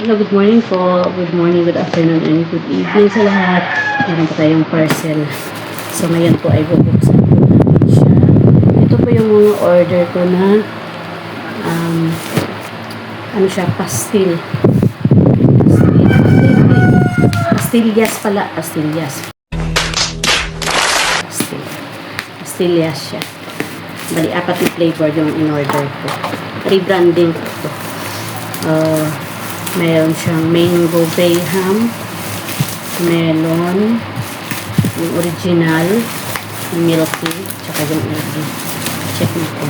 Hello, good morning po. Good morning, good afternoon, and good evening sa lahat. Meron po tayong parcel. So, ngayon po ay bubuksan po natin siya. Ito po yung mga order ko na ano siya, pastil. Pastillas pala. Pastillas. Pastillas siya. Bali, 4 na flavor yung in-order ko. Rebranding ko ito. Meron siyang mango graham, melon, yung original, yung milky, tsaka yung ubi. Check mo po.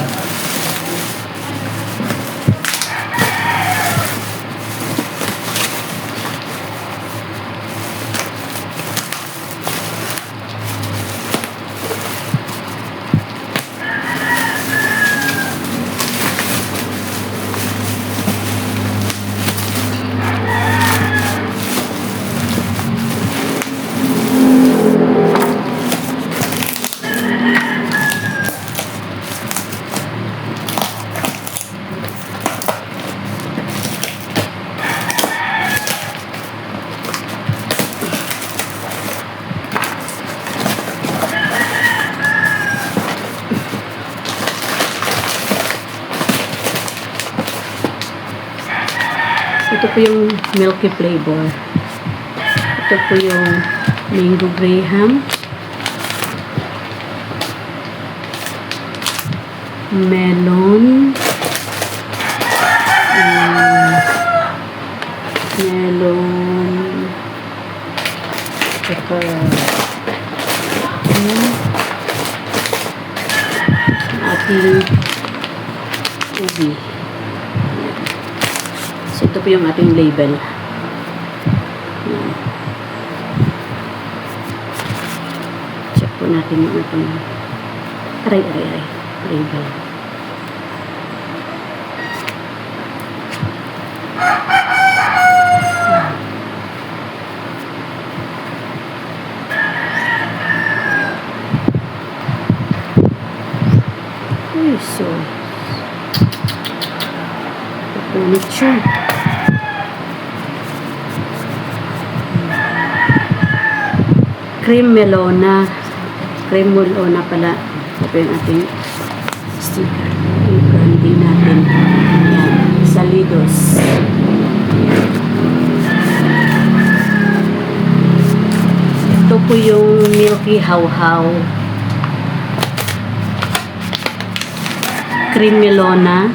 Ito po yung milky flavor. Ito po yung mango graham, melon, tsaka ating ubi. So, ito po yung ating label. Check po natin yung ating label. Uy, so pupunit siya. Cream melona. Cream melona pala. Ito yung ating sticker. Yung brandy natin. Ayan. Salidos. Ito po yung milky how-how. Cream melona.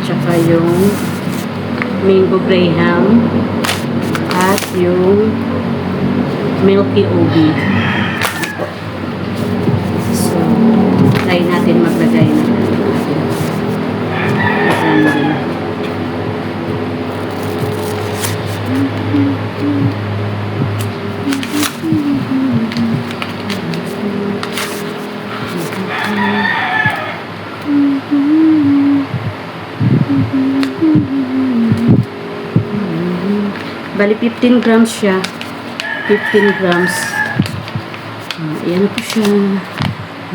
Tsaka yung mango graham at yung milky ubi. So, try natin maglagay na natin. Bali, 15 grams siya. 15 grams. Ayan na po siya.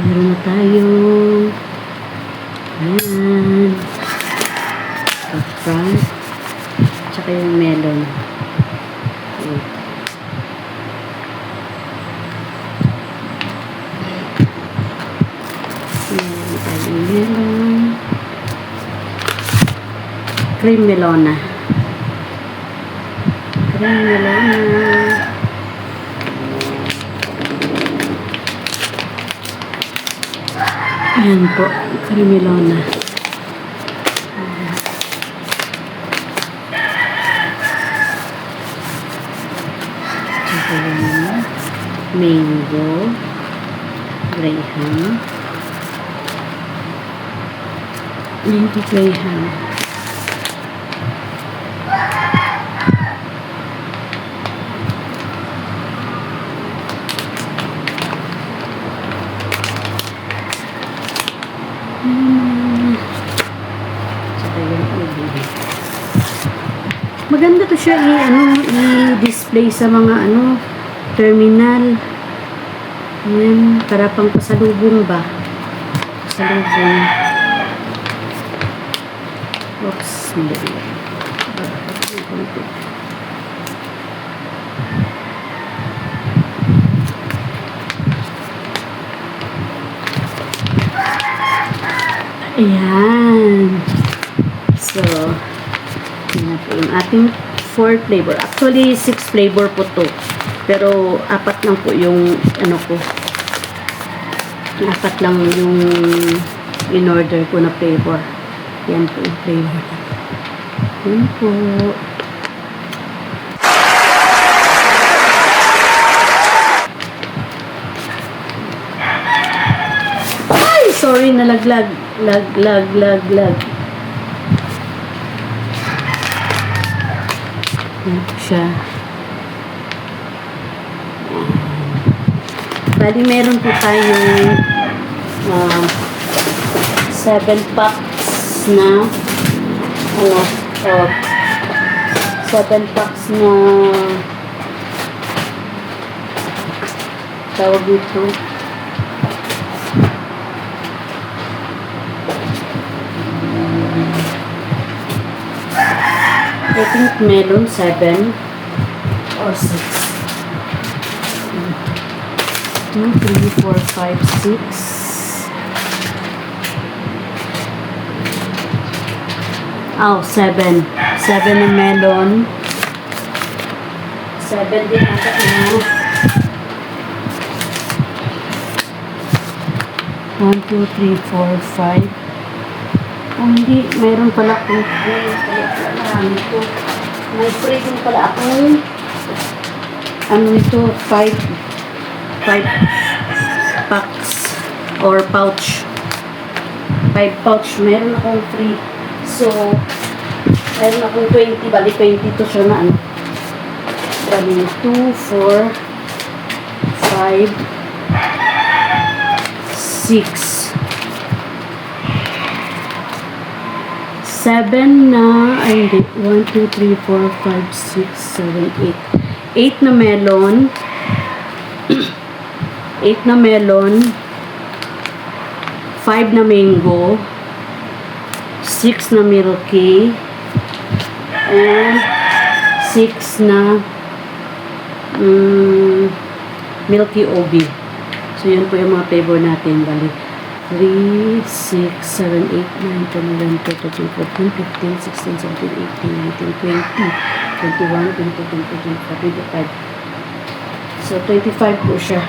Meron na tayo. Ayan. The front. Tsaka yung melon. Ayan. Meron tayong melon. Cream melona. Cream melona. Ayan po, cream melona. Tsaka yung mango graham. Mango graham. Maganda to siya i-display sa mga terminal. Yan, para pang pasalubong ba? Pasalubong. Oops, mali. Ayan. So, yun na po yung ating 4 flavor. Actually, 6 flavor po to. Pero, 4 lang po yung ano ko. 4 lang yung in-order ko na flavor. Yan po yung flavor. Yan po. Ay! Sorry, nalaglag. Lag. Yan po siya. Bali, meron po tayong 7 packs na 7 packs na tawag dito. I think melon 7 or 6. 2, 3, 4, 5, 6. Oh, 7. 7 na melon. 7 din ata na. 1, 2, 3, 4, 5. Oh, hindi. Mayroon pala akong free. Kaya pala marami ito. May free din pala akong ano ito, 5 packs or pouch. 5 pouch. Meron akong free. So, meron akong 20. Bali, 20 to siya na ano. Bali, 2, 4, 5, 6. 7 na, ay hindi, 1, 2, 3, 4, 5, 6, 7, 8. 8 na melon. 8 na melon. 5 na mango. 6 na milky. And 6 na milky obi. So, yun po yung mga flavor natin. Bali, 3, 6, 7, 8, 9, 10, 11, 12, 13, 14, 15, 16, 17, 18, 19, 20, 21, 22, 23, 24, 25. So, 25 po siya.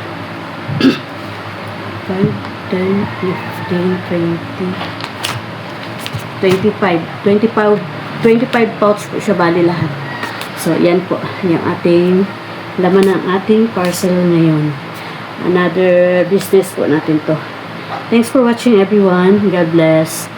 5, 10, 15, 20, 25 pouch po siya bali lahat. So, yan po. Yung ating laman ng ating parcel ngayon. Another business po natin to. Thanks for watching everyone. God bless.